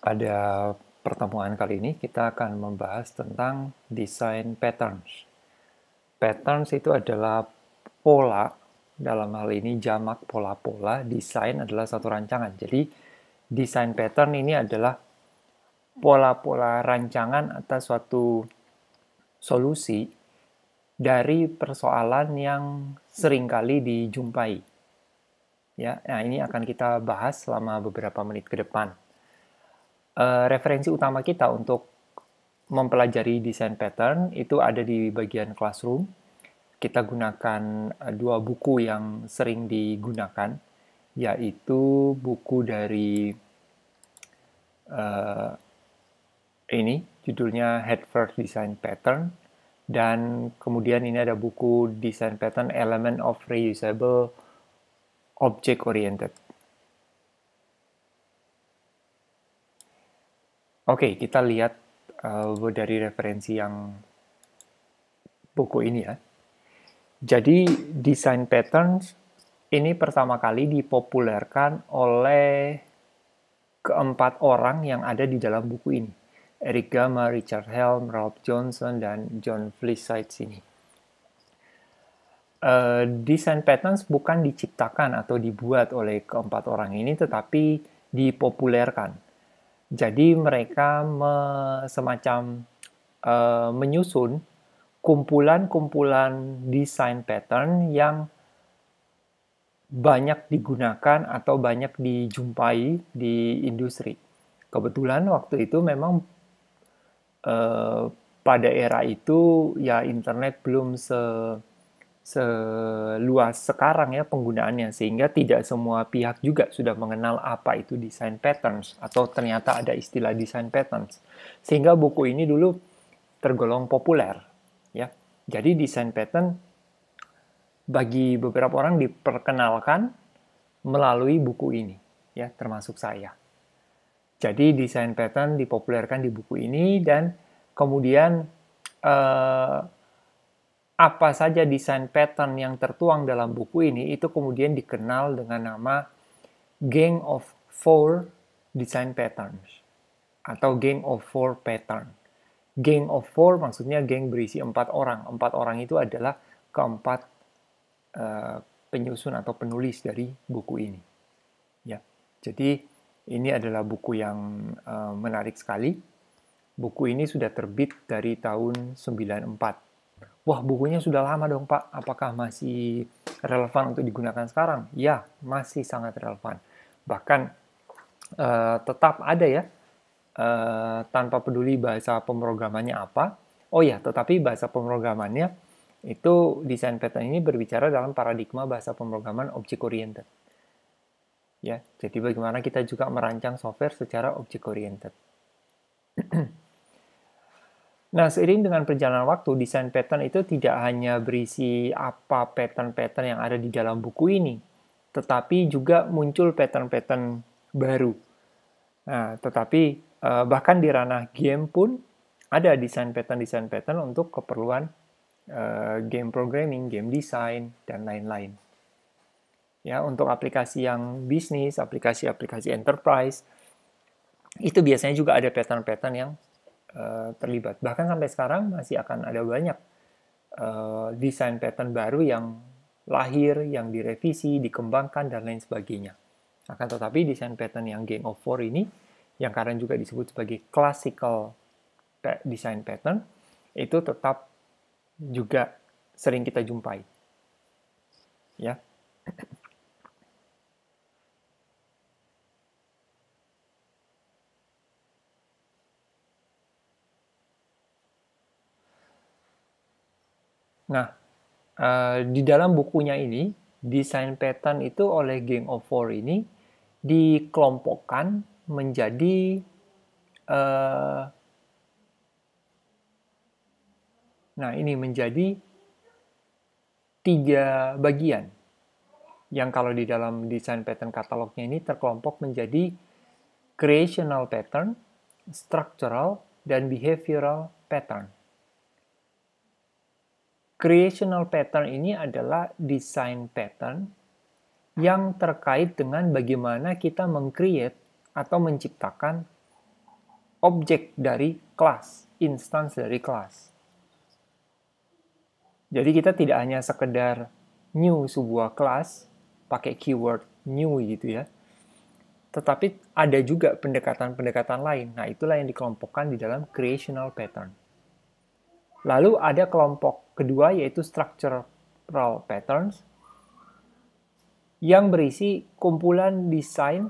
Pada pertemuan kali ini kita akan membahas tentang design patterns. Patterns itu adalah pola, dalam hal ini jamak pola-pola, desain adalah satu rancangan. Jadi design pattern ini adalah pola-pola rancangan atas suatu solusi dari persoalan yang seringkali dijumpai. Ya, nah ini akan kita bahas selama beberapa menit ke depan. Referensi utama kita untuk mempelajari desain pattern itu ada di bagian classroom. Kita gunakan dua buku yang sering digunakan, yaitu buku dari ini, judulnya Head First Design Pattern, dan kemudian ini ada buku Design Pattern Element of Reusable Object Oriented. Oke, kita lihat dari referensi yang buku ini ya. Jadi design patterns ini pertama kali dipopulerkan oleh keempat orang yang ada di dalam buku ini. Eric Gama, Richard Helm, Ralph Johnson, dan John Forsyth ini. Design patterns bukan diciptakan atau dibuat oleh keempat orang ini, tetapi dipopulerkan. Jadi mereka semacam menyusun kumpulan-kumpulan design pattern yang banyak digunakan atau banyak dijumpai di industri. Kebetulan waktu itu memang pada era itu ya internet belum seluas sekarang ya penggunaannya, sehingga tidak semua pihak juga sudah mengenal apa itu design patterns atau ternyata ada istilah design patterns. Sehingga buku ini dulu tergolong populer ya. Jadi design pattern bagi beberapa orang diperkenalkan melalui buku ini ya, termasuk saya. Jadi design pattern dipopulerkan di buku ini, dan kemudian apa saja desain pattern yang tertuang dalam buku ini itu kemudian dikenal dengan nama Gang of Four Design Patterns atau Gang of Four Pattern. Gang of Four maksudnya geng berisi 4 orang. 4 orang itu adalah keempat penyusun atau penulis dari buku ini. Ya, jadi ini adalah buku yang menarik sekali. Buku ini sudah terbit dari tahun 94. Wah, bukunya sudah lama dong, Pak. Apakah masih relevan untuk digunakan sekarang? Ya, masih sangat relevan. Bahkan tetap ada ya, tanpa peduli bahasa pemrogramannya apa. Oh ya, tetapi bahasa pemrogramannya itu desain pattern ini berbicara dalam paradigma bahasa pemrograman object oriented. Ya, jadi bagaimana kita juga merancang software secara object oriented. Nah, seiring dengan perjalanan waktu, desain pattern itu tidak hanya berisi apa pattern-pattern yang ada di dalam buku ini, tetapi juga muncul pattern-pattern baru. Nah, tetapi bahkan di ranah game pun ada desain pattern untuk keperluan game programming, game design, dan lain-lain. Ya, untuk aplikasi yang bisnis, aplikasi-aplikasi enterprise, itu biasanya juga ada pattern-pattern yang terlibat. Bahkan sampai sekarang masih akan ada banyak desain pattern baru yang lahir, yang direvisi, dikembangkan, dan lain sebagainya. Akan tetapi desain pattern yang Gang of Four ini, yang kadang juga disebut sebagai classical design pattern, itu tetap juga sering kita jumpai. Ya. Nah, di dalam bukunya ini, desain pattern itu oleh Gang of Four ini dikelompokkan menjadi menjadi 3 bagian. Yang kalau di dalam desain pattern katalognya ini terkelompok menjadi creational pattern, structural, dan behavioral pattern. Creational pattern ini adalah design pattern yang terkait dengan bagaimana kita meng-create atau menciptakan objek dari kelas, instance dari kelas. Jadi kita tidak hanya sekedar new sebuah kelas, pakai keyword new gitu ya, tetapi ada juga pendekatan-pendekatan lain. Nah, itulah yang dikelompokkan di dalam creational pattern. Lalu ada kelompok kedua yaitu structural patterns yang berisi kumpulan desain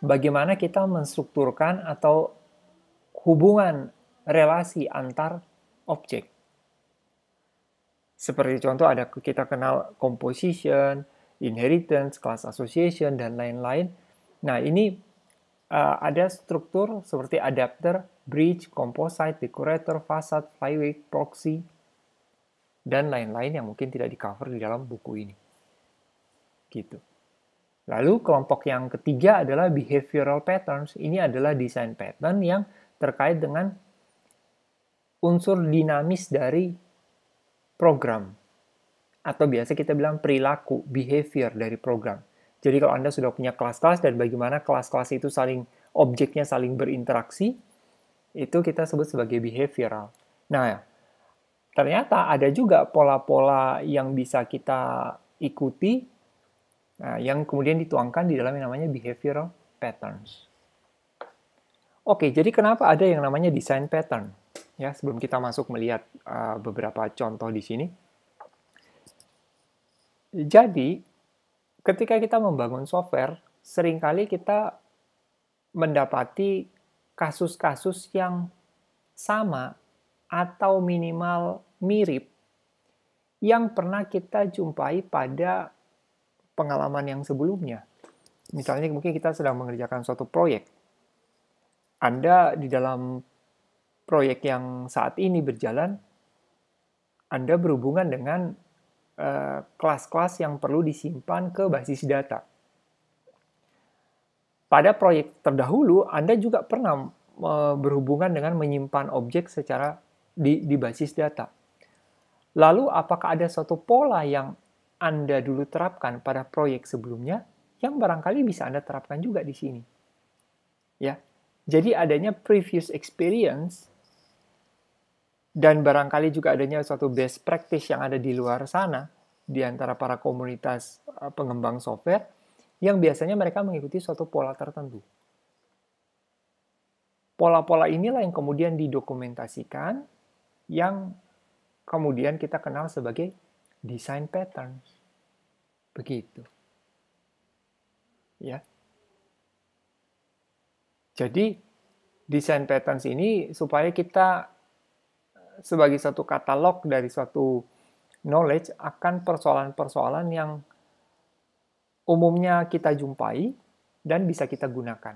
bagaimana kita menstrukturkan atau hubungan relasi antar objek. Seperti contoh ada kita kenal composition, inheritance, class association, dan lain-lain. Nah, ini ada struktur seperti adapter, bridge, composite, decorator, facade, flyweight, proxy, dan lain-lain yang mungkin tidak di-cover di dalam buku ini. Gitu. Lalu kelompok yang ketiga adalah behavioral patterns. Ini adalah design pattern yang terkait dengan unsur dinamis dari program. Atau biasa kita bilang perilaku, behavior dari program. Jadi kalau Anda sudah punya kelas-kelas dan bagaimana kelas-kelas itu objeknya saling berinteraksi, itu kita sebut sebagai behavioral. Nah, ternyata ada juga pola-pola yang bisa kita ikuti, yang kemudian dituangkan di dalam yang namanya behavioral patterns. Oke, jadi kenapa ada yang namanya design pattern? Ya, sebelum kita masuk melihat beberapa contoh di sini. Jadi, ketika kita membangun software, seringkali kita mendapati kasus-kasus yang sama atau minimal mirip yang pernah kita jumpai pada pengalaman yang sebelumnya. Misalnya mungkin kita sedang mengerjakan suatu proyek. Anda di dalam proyek yang saat ini berjalan, Anda berhubungan dengan kelas-kelas yang perlu disimpan ke basis data. Pada proyek terdahulu, Anda juga pernah berhubungan dengan menyimpan objek secara di basis data. Lalu, apakah ada suatu pola yang Anda dulu terapkan pada proyek sebelumnya yang barangkali bisa Anda terapkan juga di sini? Ya, jadi adanya previous experience dan barangkali juga adanya suatu best practice yang ada di luar sana di antara para komunitas pengembang software yang biasanya mereka mengikuti suatu pola tertentu. Pola-pola inilah yang kemudian didokumentasikan yang kemudian kita kenal sebagai design patterns. Begitu. Ya. Jadi design patterns ini supaya kita sebagai satu katalog dari suatu knowledge akan persoalan-persoalan yang umumnya kita jumpai dan bisa kita gunakan.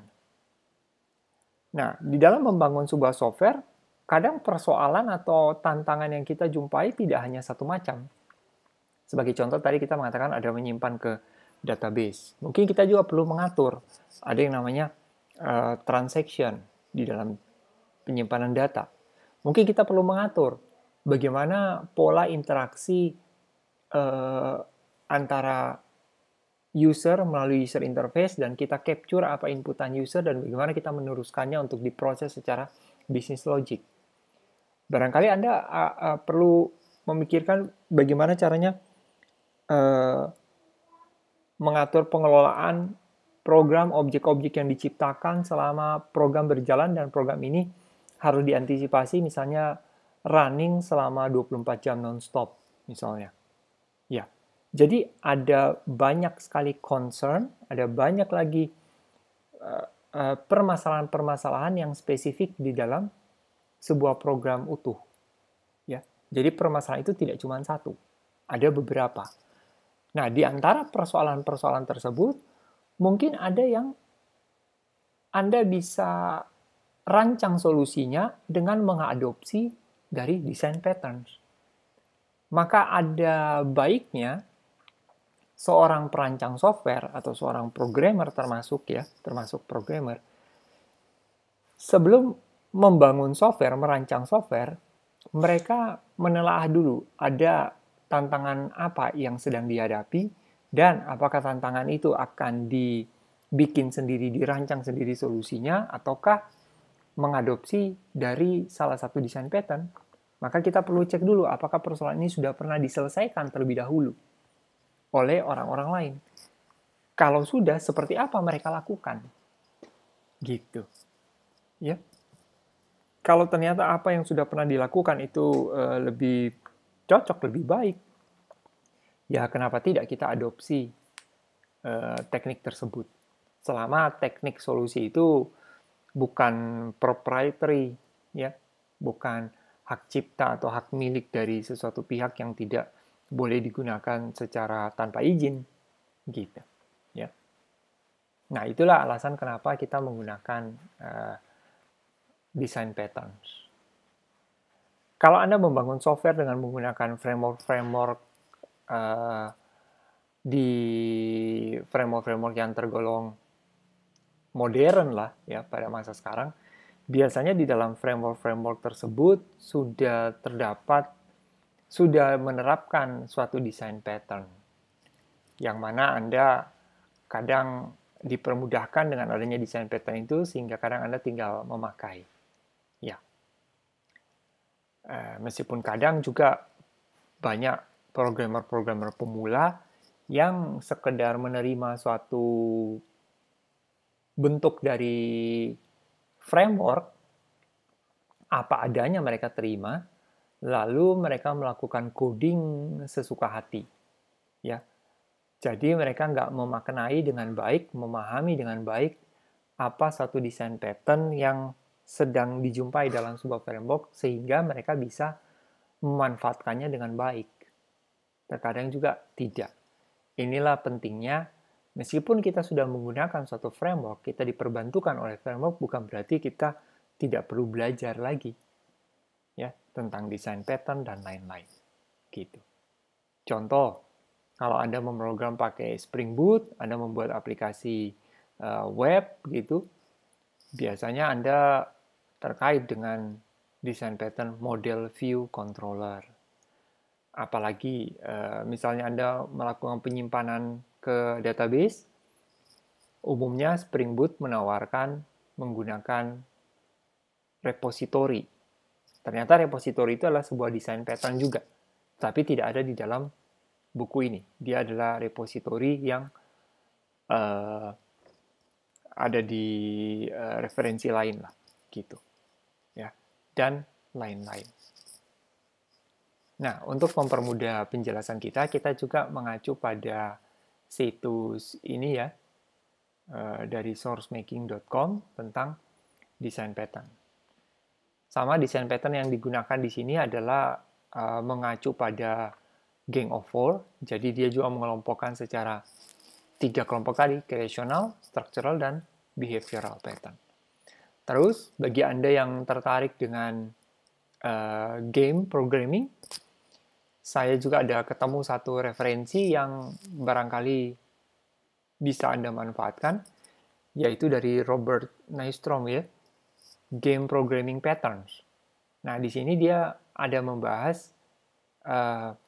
Nah, di dalam membangun sebuah software, kadang persoalan atau tantangan yang kita jumpai tidak hanya satu macam. Sebagai contoh tadi kita mengatakan ada menyimpan ke database. Mungkin kita juga perlu mengatur. Ada yang namanya transaction di dalam penyimpanan data. Mungkin kita perlu mengatur bagaimana pola interaksi antara user melalui user interface dan kita capture apa inputan user dan bagaimana kita meneruskannya untuk diproses secara business logic. Barangkali Anda perlu memikirkan bagaimana caranya mengatur pengelolaan program objek-objek yang diciptakan selama program berjalan dan program ini harus diantisipasi misalnya running selama 24 jam non-stop misalnya. Ya. Jadi ada banyak sekali concern, ada banyak lagi permasalahan-permasalahan yang spesifik di dalam sebuah program utuh. Ya. Jadi permasalahan itu tidak cuma satu, ada beberapa. Nah, di antara persoalan-persoalan tersebut, mungkin ada yang Anda bisa rancang solusinya dengan mengadopsi dari design patterns. Maka ada baiknya seorang perancang software atau seorang programmer termasuk programmer, sebelum membangun software, merancang software, mereka menelaah dulu ada tantangan apa yang sedang dihadapi dan apakah tantangan itu akan dibikin sendiri, dirancang sendiri solusinya, ataukah mengadopsi dari salah satu desain pattern, maka kita perlu cek dulu apakah persoalan ini sudah pernah diselesaikan terlebih dahulu oleh orang-orang lain. Kalau sudah, seperti apa mereka lakukan? Gitu. Ya. Kalau ternyata apa yang sudah pernah dilakukan itu lebih cocok, lebih baik, ya kenapa tidak kita adopsi teknik tersebut. Selama teknik solusi itu bukan proprietary, ya, bukan hak cipta atau hak milik dari sesuatu pihak yang tidak boleh digunakan secara tanpa izin, gitu. Ya. Nah, itulah alasan kenapa kita menggunakan design patterns. Kalau Anda membangun software dengan menggunakan framework-framework di framework-framework yang tergolong modern lah ya pada masa sekarang, biasanya di dalam framework-framework tersebut sudah menerapkan suatu design pattern yang mana Anda kadang dipermudahkan dengan adanya design pattern itu sehingga kadang Anda tinggal memakai. Ya. Meskipun kadang juga banyak programmer-programmer pemula yang sekedar menerima suatu bentuk dari framework apa adanya mereka terima, lalu mereka melakukan coding sesuka hati. Ya, jadi mereka nggak memaknai dengan baik, memahami dengan baik apa satu desain pattern yang sedang dijumpai dalam sebuah framework sehingga mereka bisa memanfaatkannya dengan baik. Terkadang juga tidak. Inilah pentingnya, meskipun kita sudah menggunakan suatu framework, kita diperbantukan oleh framework bukan berarti kita tidak perlu belajar lagi ya tentang desain pattern dan lain-lain. Gitu. Contoh, kalau Anda memprogram pakai Spring Boot, Anda membuat aplikasi web gitu, biasanya Anda terkait dengan desain pattern model view controller. Apalagi misalnya Anda melakukan penyimpanan ke database, umumnya Spring Boot menawarkan menggunakan repository. Ternyata repository itu adalah sebuah desain pattern juga, tapi tidak ada di dalam buku ini. Dia adalah repository yang ada di referensi lain lah, gitu. Ya, dan lain-lain. Nah, untuk mempermudah penjelasan kita juga mengacu pada situs ini ya, dari sourcemaking.com tentang design pattern. Sama design pattern yang digunakan di sini adalah mengacu pada Gang of Four, jadi dia juga mengelompokkan secara 3 kelompok tadi, creational, structural, dan behavioral pattern. Terus, bagi Anda yang tertarik dengan game programming, saya juga ada ketemu satu referensi yang barangkali bisa Anda manfaatkan, yaitu dari Robert Nystrom ya, Game Programming Patterns. Nah, di sini dia ada membahas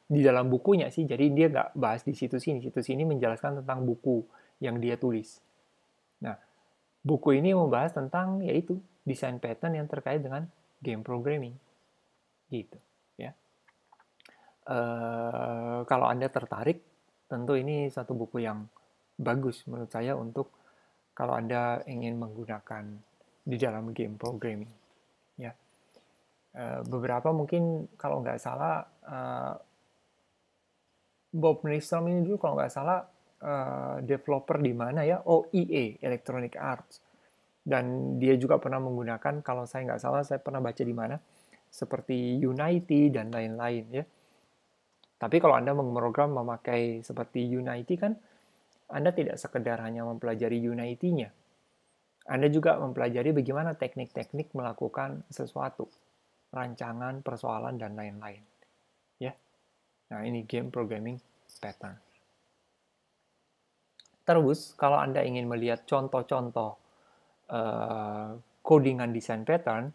di dalam bukunya sih, jadi dia nggak bahas di situs ini. Situs ini menjelaskan tentang buku yang dia tulis. Nah, buku ini membahas tentang yaitu desain pattern yang terkait dengan game programming. Gitu. Kalau Anda tertarik, tentu ini satu buku yang bagus menurut saya untuk kalau Anda ingin menggunakan di dalam game programming. Ya, beberapa mungkin kalau nggak salah Bob Nystrom ini dulu kalau nggak salah developer di mana ya? Oh, EA, Electronic Arts. Dan dia juga pernah menggunakan, kalau saya nggak salah, saya pernah baca di mana, seperti Unity dan lain-lain ya. Tapi kalau Anda memprogram memakai seperti Unity kan, Anda tidak sekedar hanya mempelajari Unity-nya. Anda juga mempelajari bagaimana teknik-teknik melakukan sesuatu, rancangan, persoalan, dan lain-lain. Ya. Nah, ini game programming pattern. Terus, kalau Anda ingin melihat contoh-contoh codingan design pattern,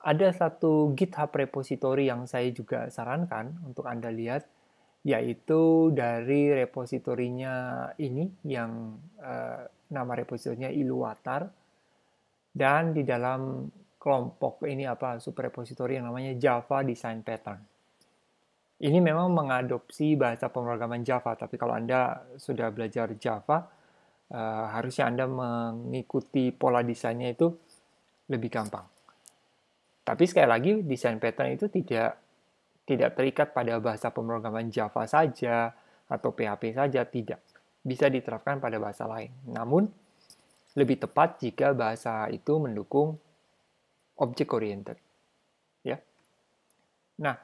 ada satu GitHub repository yang saya juga sarankan untuk Anda lihat, yaitu dari repositorinya ini yang nama repositorinya Iluwatar, dan di dalam kelompok ini subrepository yang namanya Java Design Pattern. Ini memang mengadopsi bahasa pemrograman Java, tapi kalau Anda sudah belajar Java, harusnya Anda mengikuti pola desainnya itu lebih gampang. Tapi sekali lagi, design pattern itu tidak terikat pada bahasa pemrograman Java saja atau PHP saja, tidak. Bisa diterapkan pada bahasa lain. Namun, lebih tepat jika bahasa itu mendukung object oriented. Ya. Nah,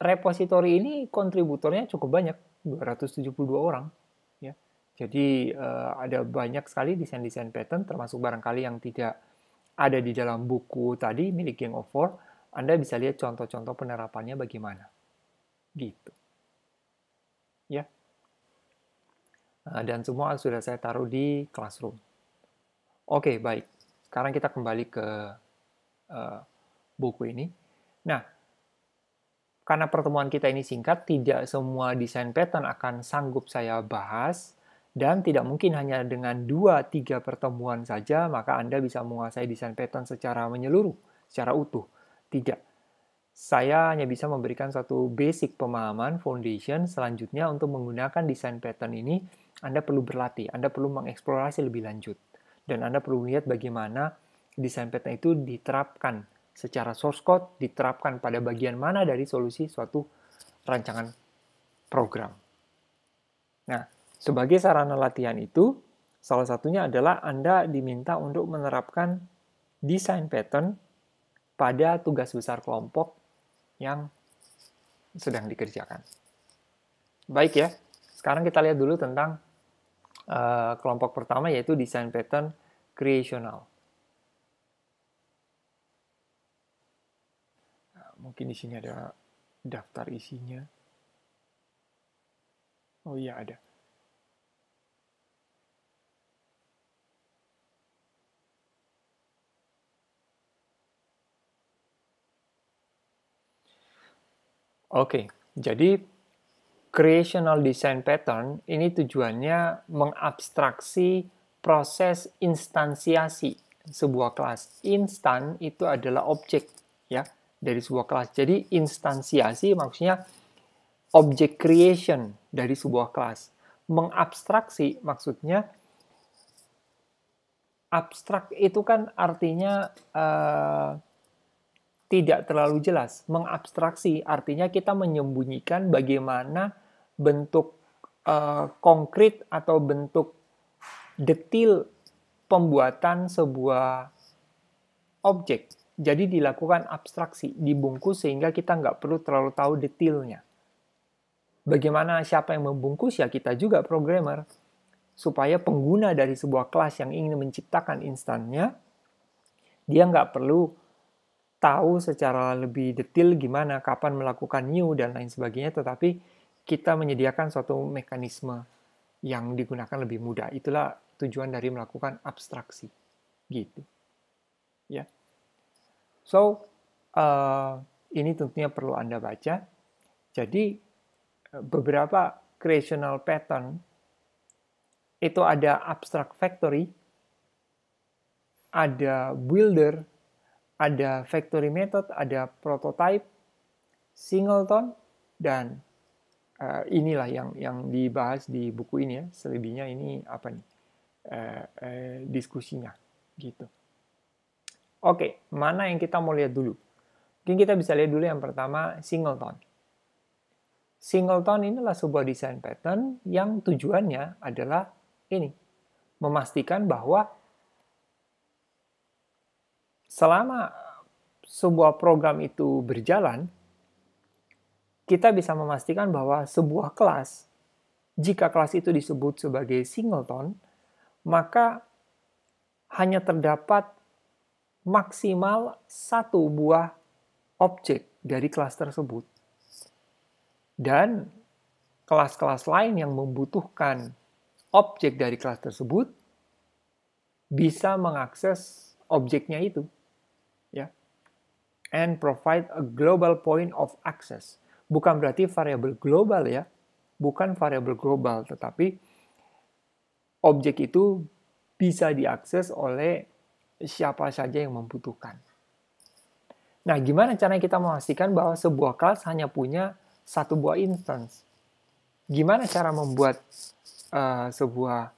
repositori ini kontributornya cukup banyak, 272 orang. Ya. Jadi ada banyak sekali desain-desain pattern, termasuk barangkali yang tidak ada di dalam buku tadi milik Gang of Four. Anda bisa lihat contoh-contoh penerapannya bagaimana. Gitu. Ya. Dan semua sudah saya taruh di Classroom. Oke, baik. Sekarang kita kembali ke buku ini. Nah, karena pertemuan kita ini singkat, tidak semua desain pattern akan sanggup saya bahas, dan tidak mungkin hanya dengan 2-3 pertemuan saja, maka Anda bisa menguasai desain pattern secara menyeluruh, secara utuh. Tidak. Saya hanya bisa memberikan satu basic pemahaman, foundation. Selanjutnya, untuk menggunakan desain pattern ini, Anda perlu berlatih, Anda perlu mengeksplorasi lebih lanjut. Dan Anda perlu lihat bagaimana desain pattern itu diterapkan secara source code, diterapkan pada bagian mana dari solusi suatu rancangan program. Nah, sebagai sarana latihan itu, salah satunya adalah Anda diminta untuk menerapkan desain pattern pada tugas besar kelompok yang sedang dikerjakan. Baik ya, sekarang kita lihat dulu tentang kelompok pertama, yaitu desain pattern creational. Mungkin di sini ada daftar isinya. Oh iya, ada. Oke, jadi creational design pattern ini tujuannya mengabstraksi proses instansiasi sebuah kelas. Instan itu adalah objek ya dari sebuah kelas. Jadi instansiasi maksudnya object creation dari sebuah kelas. Mengabstraksi maksudnya abstrak itu kan artinya tidak terlalu jelas. Mengabstraksi artinya kita menyembunyikan bagaimana bentuk konkret atau bentuk detil pembuatan sebuah objek. Jadi dilakukan abstraksi, dibungkus sehingga kita nggak perlu terlalu tahu detailnya. Bagaimana siapa yang membungkus ya kita juga programmer. Supaya pengguna dari sebuah kelas yang ingin menciptakan instannya, dia nggak perlu tahu secara lebih detail gimana, kapan melakukan new, dan lain sebagainya, tetapi kita menyediakan suatu mekanisme yang digunakan lebih mudah. Itulah tujuan dari melakukan abstraksi. Gitu. Ya. So, ini tentunya perlu Anda baca. Jadi, beberapa creational pattern itu ada abstract factory, ada builder, ada factory method, ada prototype, singleton, dan inilah yang dibahas di buku ini ya. Selebihnya ini apa nih? Diskusinya gitu. Oke, mana yang kita mau lihat dulu? Mungkin kita bisa lihat dulu yang pertama, singleton. Singleton inilah sebuah desain pattern yang tujuannya adalah ini, memastikan bahwa selama sebuah program itu berjalan, kita bisa memastikan bahwa sebuah kelas, jika kelas itu disebut sebagai singleton, maka hanya terdapat maksimal satu buah objek dari kelas tersebut. Dan kelas-kelas lain yang membutuhkan objek dari kelas tersebut bisa mengakses objeknya itu. Ya. And provide a global point of access. Bukan berarti variabel global ya. Bukan variabel global, tetapi objek itu bisa diakses oleh siapa saja yang membutuhkan. Nah, gimana caranya kita memastikan bahwa sebuah kelas hanya punya satu buah instance? Gimana cara membuat sebuah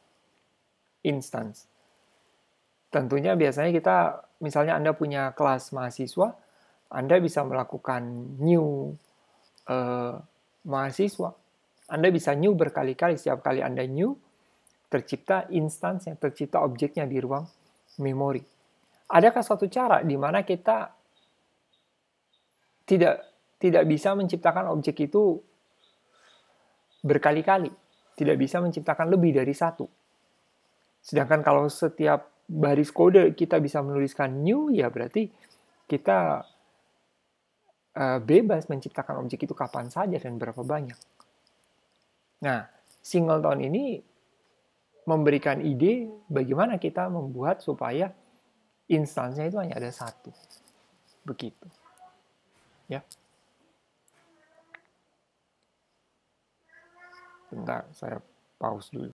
instance? Tentunya biasanya kita, misalnya Anda punya kelas mahasiswa, Anda bisa melakukan new mahasiswa. Anda bisa new berkali-kali, setiap kali Anda new, tercipta instance yang tercipta objeknya di ruang memori. Adakah suatu cara di mana kita tidak bisa menciptakan objek itu berkali-kali, tidak bisa menciptakan lebih dari satu. Sedangkan kalau setiap baris kode kita bisa menuliskan new, ya berarti kita bebas menciptakan objek itu kapan saja dan berapa banyak. Nah, singleton ini memberikan ide bagaimana kita membuat supaya instansinya itu hanya ada satu. Begitu. Ya. Bentar, saya pause dulu.